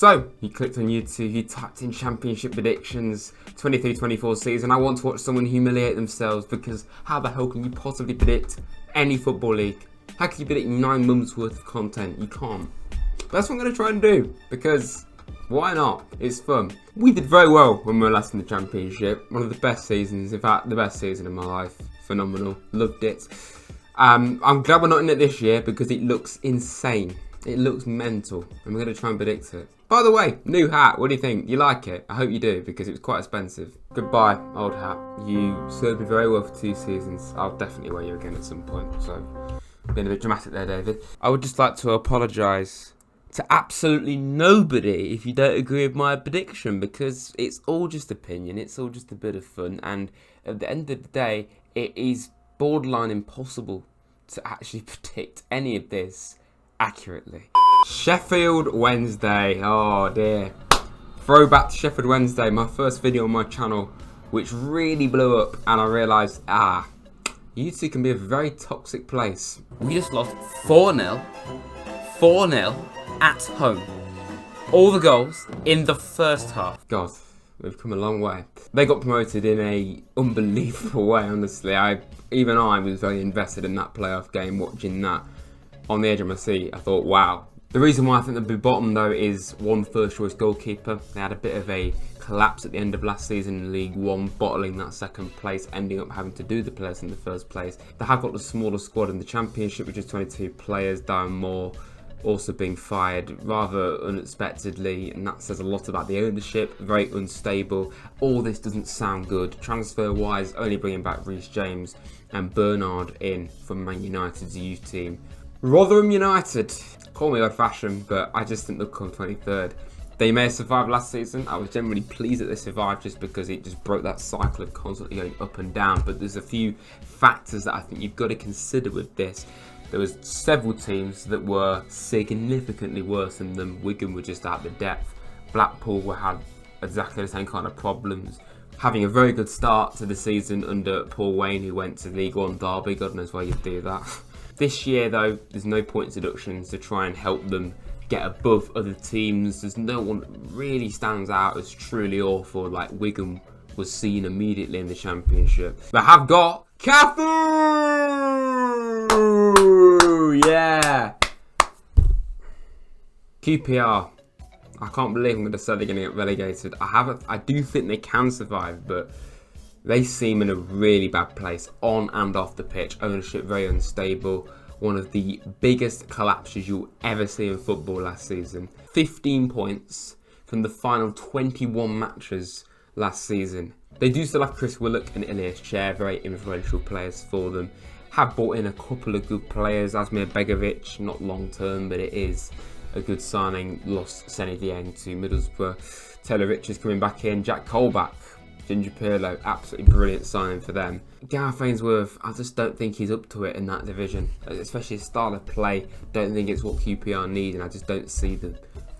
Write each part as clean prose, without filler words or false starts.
So, you clicked on YouTube, you typed in Championship Predictions 23-24 season. I want to watch someone humiliate themselves because how the hell can you possibly predict any football league? How can you predict 9 months worth of content? You can't. But that's what I'm going to try and do because why not? It's fun. We did very well when we were last in the Championship. One of the best seasons, in fact, the best season of my life. Phenomenal. Loved it. I'm glad we're not in it this year because it looks insane. It looks mental, and we're going to try and predict it. By the way, new hat, what do you think? You like it? I hope you do, because it was quite expensive. Goodbye, old hat. You served me very well for 2 seasons. I'll definitely wear you again at some point, so being a bit dramatic there, David. I would just like to apologise to absolutely nobody if you don't agree with my prediction, because it's all just opinion, it's all just a bit of fun, and at the end of the day, it is borderline impossible to actually predict any of this accurately. Sheffield Wednesday, oh dear. Throwback to Sheffield Wednesday, my first video on my channel, which really blew up, and I realised, YouTube can be a very toxic place. We just lost 4-0 at home. All the goals in the first half. God, we've come a long way. They got promoted in a unbelievable way, honestly. Even I was very invested in that playoff game, watching that on the edge of my seat. I thought, wow. The reason why I think they'll be bottom though is one first choice goalkeeper. They had a bit of a collapse at the end of last season in League One, bottling that second place, ending up having to do the players in the first place. They have got the smaller squad in the Championship, which is 22 players. Darren Moore also being fired rather unexpectedly, and that says a lot about the ownership. Very unstable. All this doesn't sound good. Transfer wise, only bringing back Reece James and Bernard in from Man United's youth team. Rotherham United, call me old fashioned, but I just think they'll come 23rd. They may have survived last season. I was generally pleased that they survived just because it just broke that cycle of constantly going up and down. But there's a few factors that I think you've got to consider with this. There was several teams that were significantly worse than them. Wigan were just out the depth. Blackpool had exactly the same kind of problems. Having a very good start to the season under Paul Wayne, who went to League One Derby. God knows why you'd do that. This year, though, there's no points deductions to try and help them get above other teams. There's no one that really stands out as truly awful, like Wigan was seen immediately in the Championship. They have got Cafu! Yeah! QPR. I can't believe I'm going to say they're going to get relegated. I do think they can survive, but they seem in a really bad place on and off the pitch. Ownership very unstable. One of the biggest collapses you'll ever see in football last season. 15 points from the final 21 matches last season. They do still have Chris Willock and Ilias Chair, very influential players for them. Have brought in a couple of good players. Asmir Begovic, not long term, but it is a good signing. Lost Seny Dieng to Middlesbrough. Taylor Richards coming back in. Jack Colback. Ginger Pirlo, absolutely brilliant signing for them. Gareth Ainsworth, I just don't think he's up to it in that division, especially his style of play. Don't think it's what QPR need, and I just don't see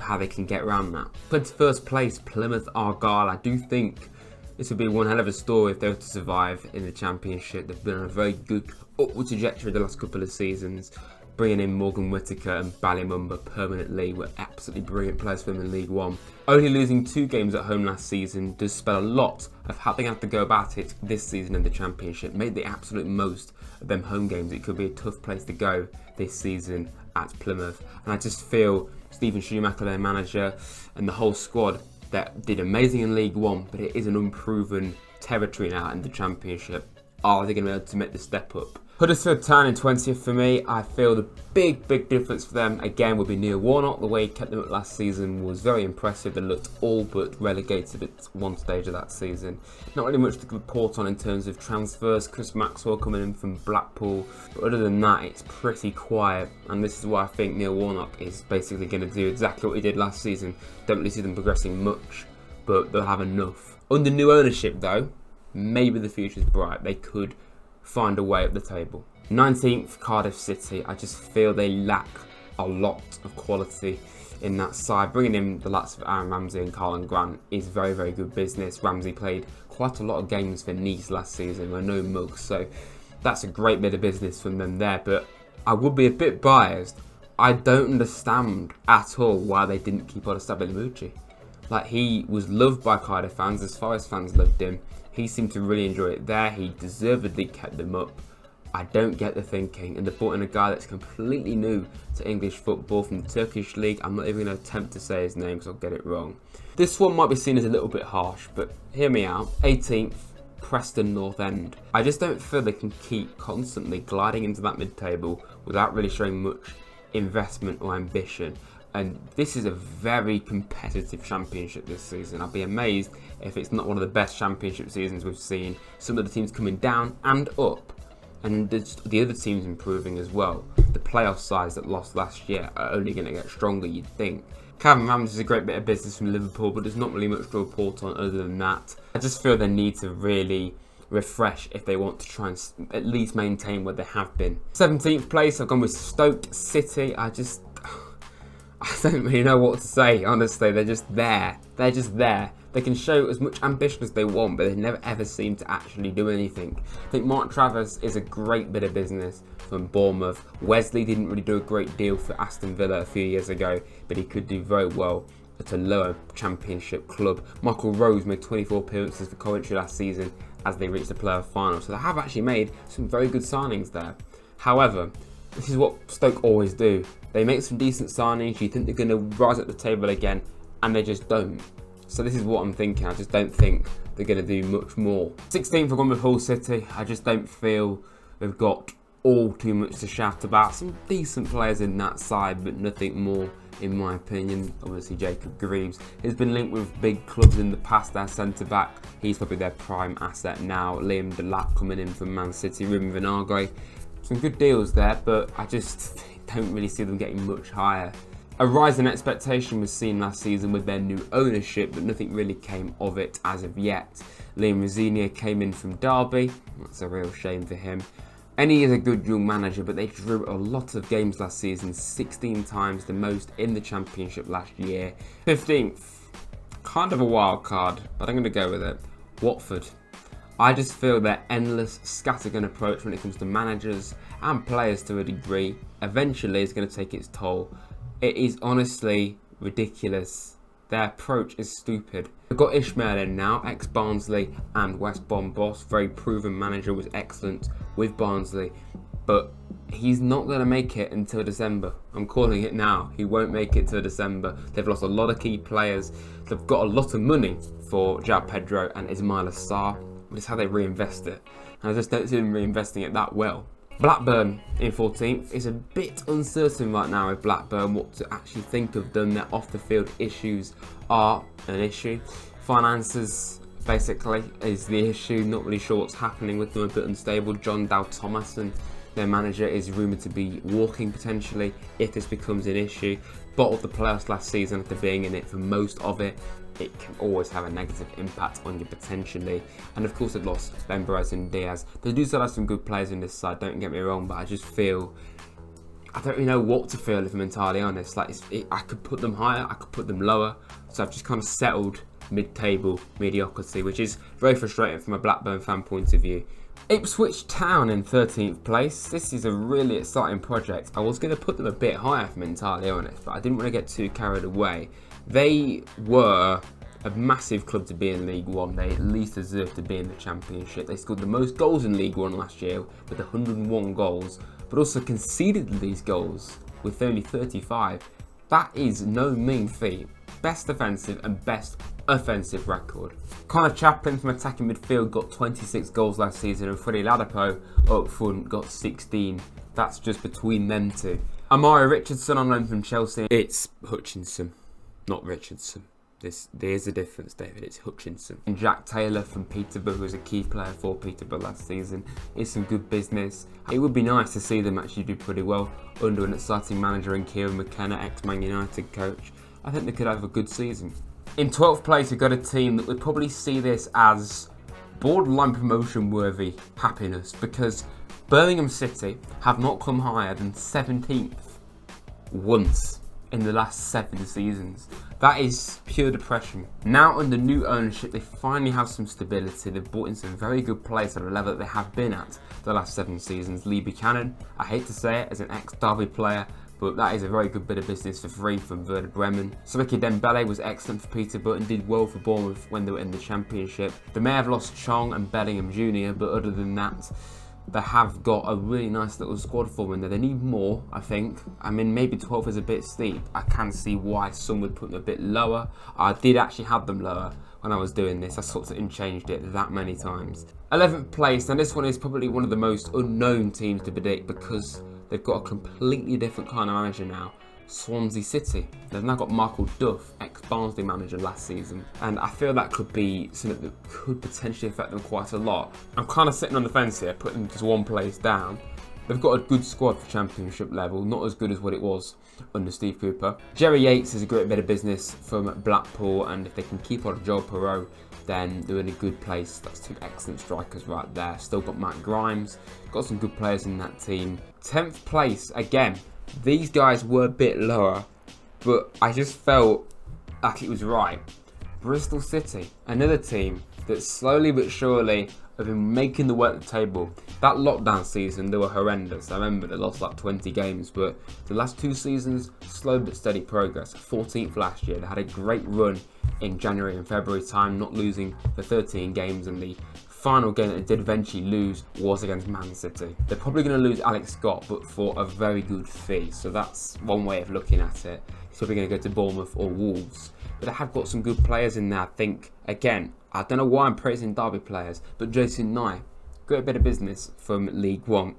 how they can get around that. 21st place, Plymouth Argyle. I do think this would be one hell of a story if they were to survive in the Championship. They've been on a very good upward trajectory the last couple of seasons. Bringing in Morgan Whittaker and Ballymumba permanently were absolutely brilliant players for them in League One. Only losing 2 games at home last season does spell a lot of how they have to go about it this season in the Championship. Made the absolute most of them home games. It could be a tough place to go this season at Plymouth. And I just feel Stephen Schumacher, their manager, and the whole squad that did amazing in League One, but it is an unproven territory now in the Championship. Are they going to be able to make the step up? Huddersfield Town in 20th for me. I feel the big difference for them again would be Neil Warnock. The way he kept them up last season was very impressive. They looked all but relegated at one stage of that season. Not really much to report on in terms of transfers. Chris Maxwell coming in from Blackpool, but other than that, it's pretty quiet. And this is why I think Neil Warnock is basically going to do exactly what he did last season. Don't really see them progressing much, but they'll have enough. Under new ownership, though, maybe the future's bright. They could find a way up the table. 19th, Cardiff City. I just feel they lack a lot of quality in that side. Bringing in the likes of Aaron Ramsey and Carlin Grant is very good business. Ramsey played quite a lot of games for Nice last season, were no mugs, so that's a great bit of business from them there. But I would be a bit biased. I don't understand at all why they didn't keep on Stabilamucci. Like, he was loved by Cardiff fans, as far as fans loved him. He seemed to really enjoy it there. He deservedly kept them up. I don't get the thinking. And they brought in a guy that's completely new to English football from the Turkish league. I'm not even going to attempt to say his name because I'll get it wrong. This one might be seen as a little bit harsh, but hear me out. 18th, Preston North End. I just don't feel they can keep constantly gliding into that mid-table without really showing much investment or ambition. And this is a very competitive championship this season. I'd be amazed if it's not one of the best championship seasons we've seen. Some of the teams coming down and up, and the other teams improving as well. The playoff sides that lost last year are only going to get stronger, you'd think. Calvin Rams is a great bit of business from Liverpool, but there's not really much to report on other than that. I just feel they need to really refresh if they want to try and at least maintain where they have been. 17th place, I've gone with Stoke City. I don't really know what to say, honestly. They're just there. They're just there. They can show as much ambition as they want, but they never ever seem to actually do anything. I think Mark Travers is a great bit of business from Bournemouth. Wesley didn't really do a great deal for Aston Villa a few years ago, but he could do very well at a lower championship club. Michael Rose made 24 appearances for Coventry last season as they reached the playoff final, so they have actually made some very good signings there. However, this is what Stoke always do. They make some decent signings, you think they're going to rise up the table again, and they just don't. So this is what I'm thinking. I just don't think they're going to do much more. 16th, I've gone with Hull City. I just don't feel they've got all too much to shout about. Some decent players in that side, but nothing more in my opinion. Obviously, Jacob Greaves has been linked with big clubs in the past. Their centre-back, he's probably their prime asset now. Liam Delap coming in from Man City. Ruben Vinagre. Some good deals there, but I just don't really see them getting much higher. A rise in expectation was seen last season with their new ownership, but nothing really came of it as of yet. Liam Rosenior came in from Derby. That's a real shame for him. And he is a good young manager, but they drew a lot of games last season, 16 times the most in the Championship last year. 15th, kind of a wild card, but I'm going to go with it. Watford. I just feel their endless scattergun approach when it comes to managers and players to a degree eventually is going to take its toll. It is honestly ridiculous. Their approach is stupid. They've got Ishmael in now, ex-Barnsley and West Brom boss. Very proven manager, was excellent with Barnsley. But he's not going to make it until December. I'm calling it now. He won't make it till December. They've lost a lot of key players. They've got a lot of money for João Pedro and Ismail Assar. But it's how they reinvest it. And I just don't see them reinvesting it that well. Blackburn in 14th is a bit uncertain right now with Blackburn what to actually think of them. Their off the field issues are an issue. Finances basically is the issue. Not really sure what's happening with them, a bit unstable. John Dow Thomason, their manager, is rumoured to be walking potentially if this becomes an issue. Bottled the playoffs last season after being in it for most of it. It can always have a negative impact on you potentially. And of course they've lost Ben Perez and Diaz. They do still have some good players in this side, don't get me wrong, but I just feel, I don't really know what to feel if I'm entirely honest. Like I could put them higher, I could put them lower. So I've just kind of settled mid-table mediocrity, which is very frustrating from a Blackburn fan point of view. Ipswich Town in 13th place. This is a really exciting project. I was going to put them a bit higher if I'm entirely honest, but I didn't want to get too carried away. They were a massive club to be in League One. They at least deserve to be in the Championship. They scored the most goals in League One last year with 101 goals, but also conceded these goals with only 35. That is no mean feat. Best defensive and best offensive record. Connor Chaplin from attacking midfield got 26 goals last season, and Freddie Ladapo up front got 16. That's just between them two. Amari Richardson on loan from Chelsea. It's Hutchinson, not Richardson. There's a difference, David. It's Hutchinson. And Jack Taylor from Peterborough, who was a key player for Peterborough last season, is some good business. It would be nice to see them actually do pretty well under an exciting manager in Kieran McKenna, ex-Man United coach. I think they could have a good season. In 12th place, we've got a team that would probably see this as borderline promotion worthy happiness, because Birmingham City have not come higher than 17th once in the last 7 seasons. That is pure depression. Now under new ownership, they finally have some stability. They've brought in some very good players at a level that they have been at the last 7 seasons. Lee Buchanan, I hate to say it, as an ex-Derby player, but that is a very good bit of business for free from Werder Bremen. Samiki Dembele was excellent for Peterborough and did well for Bournemouth when they were in the Championship. They may have lost Chong and Bellingham Jr., but other than that, they have got a really nice little squad for them there. They need more, I think. I mean, maybe 12 is a bit steep. I can see why some would put them a bit lower. I did actually have them lower when I was doing this. I sort of and changed it that many times. 11th place, and this one is probably one of the most unknown teams to predict because they've got a completely different kind of manager now. Swansea City. They've now got Michael Duff, ex-Barnsley manager last season, and I feel that could be something that could potentially affect them quite a lot. I'm kind of sitting on the fence here, putting them just one place down. They've got a good squad for Championship level, not as good as what it was under Steve Cooper. Jerry Yates is a great bit of business from Blackpool, and if they can keep on Joel Perreault, then they're in a good place. That's two excellent strikers right there. Still got Matt Grimes, got some good players in that team. 10th place, again, these guys were a bit lower, but I just felt like it was right. Bristol City, another team that slowly but surely have been making the way at the table. That lockdown season, they were horrendous. I remember they lost like 20 games, but the last 2 seasons, slow but steady progress. 14th last year. They had a great run in January and February time, not losing for 13 games, and the final game that they did eventually lose was against Man City. They're probably going to lose Alex Scott, but for a very good fee. So that's one way of looking at it. He's probably going to go to Bournemouth or Wolves. But they have got some good players in there, I think. Again, I don't know why I'm praising Derby players, but Jason Nye, great bit of business from League One.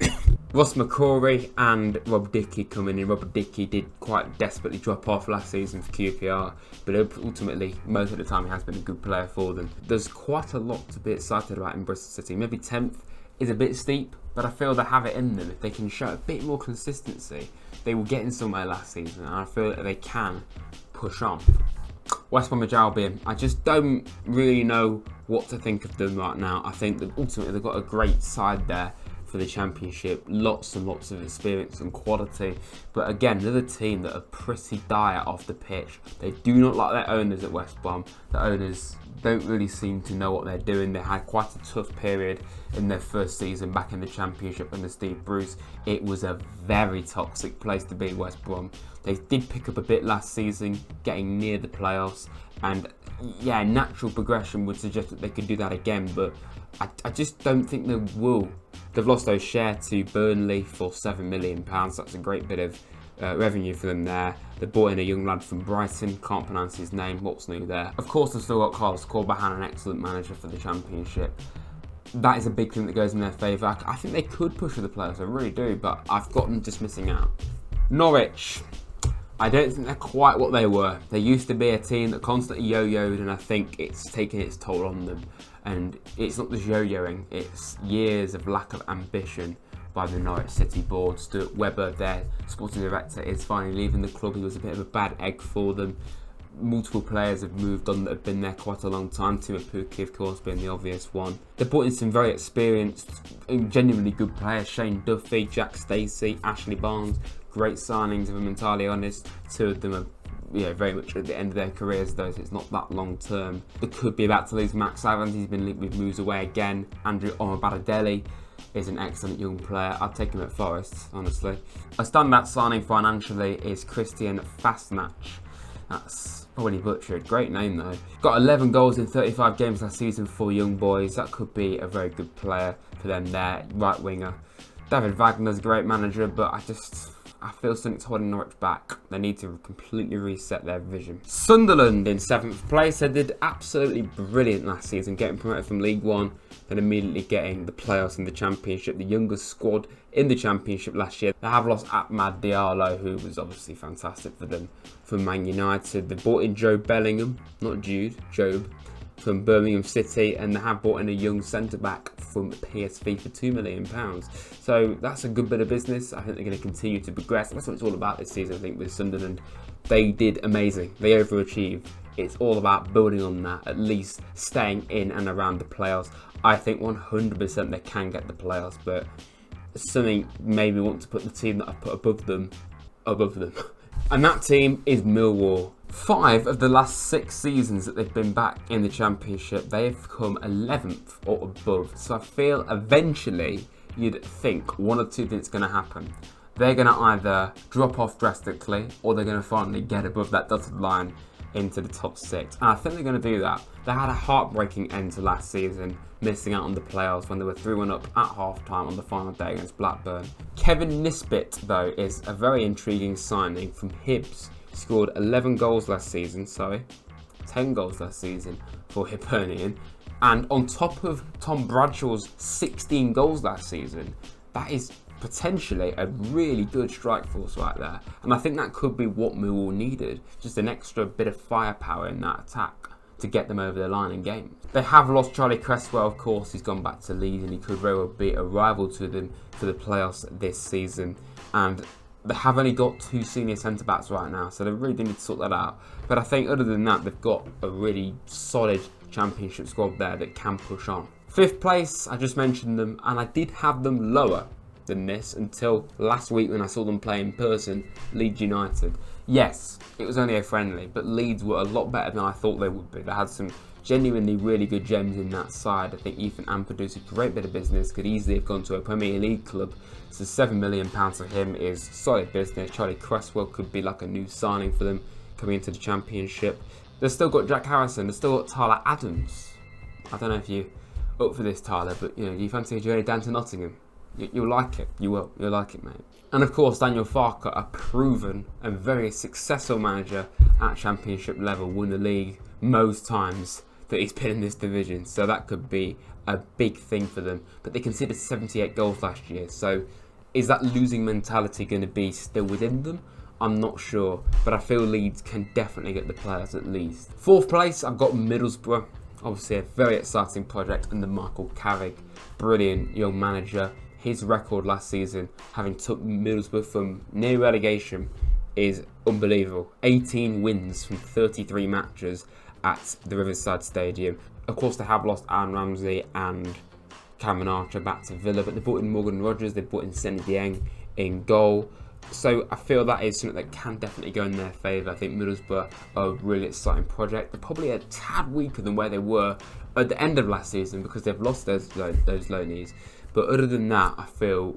Ross McCrory and Rob Dickey coming in. Rob Dickey did quite desperately drop off last season for QPR, but ultimately, most of the time, he has been a good player for them. There's quite a lot to be excited about in Bristol City. Maybe 10th is a bit steep, but I feel they have it in them. If they can show a bit more consistency, they will get in somewhere last season, and I feel that they can push on. West Bromwich Albion, I just don't really know what to think of them right now. I think that ultimately they've got a great side there for the Championship, lots and lots of experience and quality, but again, another team that are pretty dire off the pitch. They do not like their owners at West Brom. The owners don't really seem to know what they're doing. They had quite a tough period in their first season back in the Championship under Steve Bruce. It was a very toxic place to be, West Brom. They did pick up a bit last season, getting near the playoffs, and yeah, natural progression would suggest that they could do that again, but I just don't think they will. They've lost O'Shea to Burnley for £7 million. That's a great bit of revenue for them there. They brought in a young lad from Brighton, can't pronounce his name, what's new there. Of course, they've still got Carlos Corbehan, an excellent manager for the Championship. That is a big thing that goes in their favour. I think they could push for the playoffs, I really do, but I've got them just missing out. Norwich, I don't think they're quite what they were. They used to be a team that constantly yo-yoed, and I think it's taken its toll on them. And it's not just yo-yoing, it's years of lack of ambition by the Norwich City board. Stuart Webber, their sporting director, is finally leaving the club. He was a bit of a bad egg for them. Multiple players have moved on that have been there quite a long time. Timo Pukki, of course, being the obvious one. They brought in some very experienced and genuinely good players. Shane Duffy, Jack Stacey, Ashley Barnes. Great signings, if I'm entirely honest. 2 of them are very much at the end of their careers, though, so it's not that long term. They could be about to lose Max Evans. He's been linked with moves away again. Andrew Omobadadeli is an excellent young player. I'd take him at Forest, honestly. A standout signing financially is Christian Fastnach. That's probably butchered. Great name though. Got 11 goals in 35 games last season for young boys. That could be a very good player for them there. Right winger. David Wagner's a great manager, but I feel something's holding Norwich back. They need to completely reset their vision. Sunderland in 7th place. They did absolutely brilliant last season, getting promoted from League One, then immediately getting the playoffs in the Championship. The youngest squad in the Championship last year. They have lost Ahmad Diallo, who was obviously fantastic for them, from Man United. They brought in Joe Bellingham, not Jude, Job, from Birmingham City, and they have brought in a young centre-back from PSV for £2 million. So that's a good bit of business. I think they're going to continue to progress. That's what it's all about this season, I think, with Sunderland. They did amazing. They overachieved. It's all about building on that, at least staying in and around the playoffs. I think 100% they can get the playoffs, but something maybe want to put the team that I put above them. And that team is Millwall. 5 of the last 6 seasons that they've been back in the Championship, they have come 11th or above. So I feel eventually you'd think one or two things going to happen. they're going to either drop off drastically or they're going to finally get above that dotted line into the top 6. And I think they're going to do that. They had a heartbreaking end to last season, missing out on the playoffs when they were 3-1 up at half-time on the final day against Blackburn. Kevin Nisbet, though, is a very intriguing signing from Hibs. He scored 11 goals last season, 10 goals last season for Hibernian. And on top of Tom Bradshaw's 16 goals last season, that is potentially a really good strike force right there. And I think that could be what Millwall needed, just an extra bit of firepower in that attack to get them over the line in games. They have lost Charlie Cresswell, of course. He's gone back to Leeds and he could very well be a rival to them for the playoffs this season. And they have only got 2 senior centre-backs right now, so they really do need to sort that out. But I think other than that, they've got a really solid championship squad there that can push on. 5th place, I just mentioned them, and I did have them lower than this until last week when I saw them play in person, Leeds United. Yes, it was only a friendly, but Leeds were a lot better than I thought they would be. They had some genuinely really good gems in that side. I think Ethan Ampadu's a great bit of business, could easily have gone to a Premier League club, so £7 million for him is solid business. Charlie Cresswell could be like a new signing for them coming into the Championship. They've still got Jack Harrison, they've still got Tyler Adams. I don't know if you're up for this, Tyler, but do you fancy a journey down to Nottingham? You'll like it. You will. You'll like it, mate. And of course, Daniel Farke, a proven and very successful manager at Championship level, won the league most times that he's been in this division. So that could be a big thing for them. But they conceded 78 goals last year. So is that losing mentality going to be still within them? I'm not sure. But I feel Leeds can definitely get the players at least. 4th place, I've got Middlesbrough. Obviously a very exciting project under Michael Carrick. Brilliant young manager. His record last season, having took Middlesbrough from near relegation, is unbelievable. 18 wins from 33 matches at the Riverside Stadium. Of course, they have lost Aaron Ramsey and Cameron Archer back to Villa, but they brought in Morgan Rogers, they brought in Seny Dieng in goal. So I feel that is something that can definitely go in their favour. I think Middlesbrough are a really exciting project. They're probably a tad weaker than where they were at the end of last season because they've lost those loanees. But other than that, I feel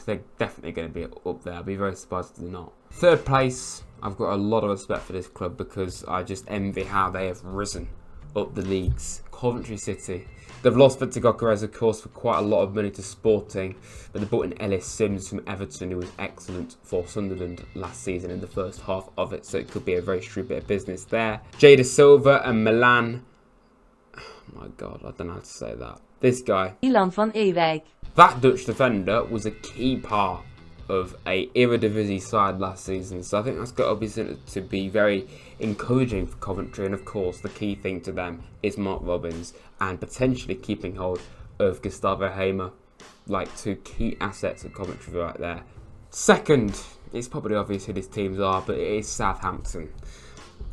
they're definitely going to be up there. I'll be very surprised if they're not. 3rd place, I've got a lot of respect for this club because I just envy how they have risen up the leagues. Coventry City. They've lost Victor Gyökeres, of course, for quite a lot of money to Sporting, but they brought in Ellis Sims from Everton, who was excellent for Sunderland last season in the first half of it, so it could be a very shrewd bit of business there. Jada Silva and Milan. Oh my God, I don't know how to say that. This guy. Ilan van Ewijk. That Dutch defender was a key part of a Eredivisie side last season, so I think that's got to be something to be very encouraging for Coventry. And of course, the key thing to them is Mark Robbins and potentially keeping hold of Gustavo Hamer, like 2 key assets at Coventry right there. 2nd, it's probably obvious who these teams are, but it is Southampton.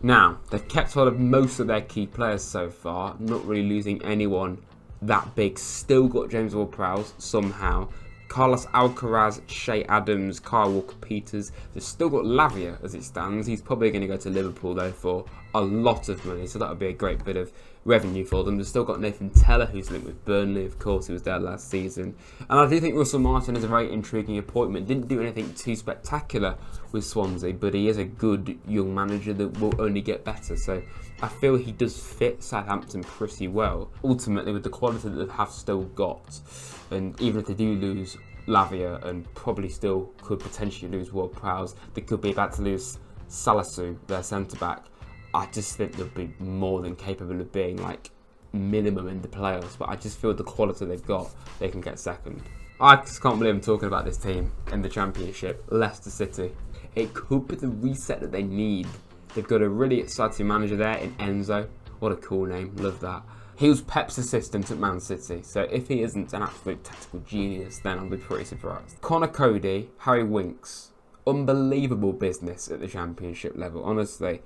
Now, they've kept hold of most of their key players so far, not really losing anyone that big. Still got James Ward-Prowse somehow. Carlos Alcaraz, Shea Adams, Kyle Walker-Peters. They've still got Lavia as it stands. He's probably going to go to Liverpool though for a lot of money, so that would be a great bit of revenue for them. They've still got Nathan Teller, who's linked with Burnley, of course. He was there last season. And I do think Russell Martin is a very intriguing appointment. Didn't do anything too spectacular with Swansea, but he is a good young manager that will only get better. So I feel he does fit Southampton pretty well. Ultimately, with the quality that they have still got, and even if they do lose Lavia and probably still could potentially lose Ward-Prowse, they could be about to lose Salisu, their centre-back. I just think they'll be more than capable of being like minimum in the playoffs, but I just feel the quality they've got, they can get 2nd. I just can't believe I'm talking about this team in the Championship, Leicester City. It could be the reset that they need. They've got a really exciting manager there in Enzo. What a cool name, love that. He was Pep's assistant at Man City, so if he isn't an absolute tactical genius, then I'll be pretty surprised. Connor Cody, Harry Winks, unbelievable business at the Championship level, honestly.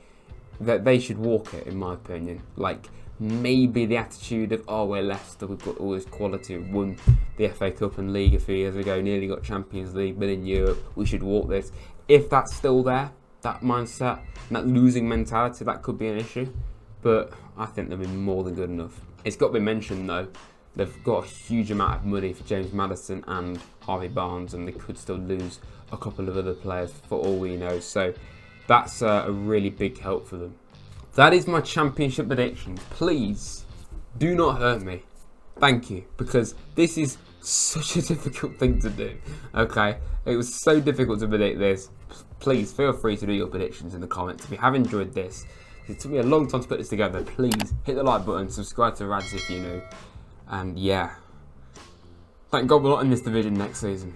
That they should walk it, in my opinion. Like, maybe the attitude of, oh, we're Leicester, we've got all this quality, we've won the FA Cup and League a few years ago, nearly got Champions League, been in Europe, we should walk this. If that's still there, that mindset, and that losing mentality, that could be an issue. But I think they'll be more than good enough. It's got to be mentioned, though, They've got a huge amount of money for James Maddison and Harvey Barnes, and they could still lose a couple of other players for all we know. So that's a really big help for them. That is my championship predictions. Please do not hurt me. Thank you, because this is such a difficult thing to do. Okay, it was so difficult to predict this. Please feel free to do your predictions in the comments. If you have enjoyed this, it took me a long time to put this together. Please hit the like button, subscribe to Rads if you're new. And yeah, thank God we're not in this division next season.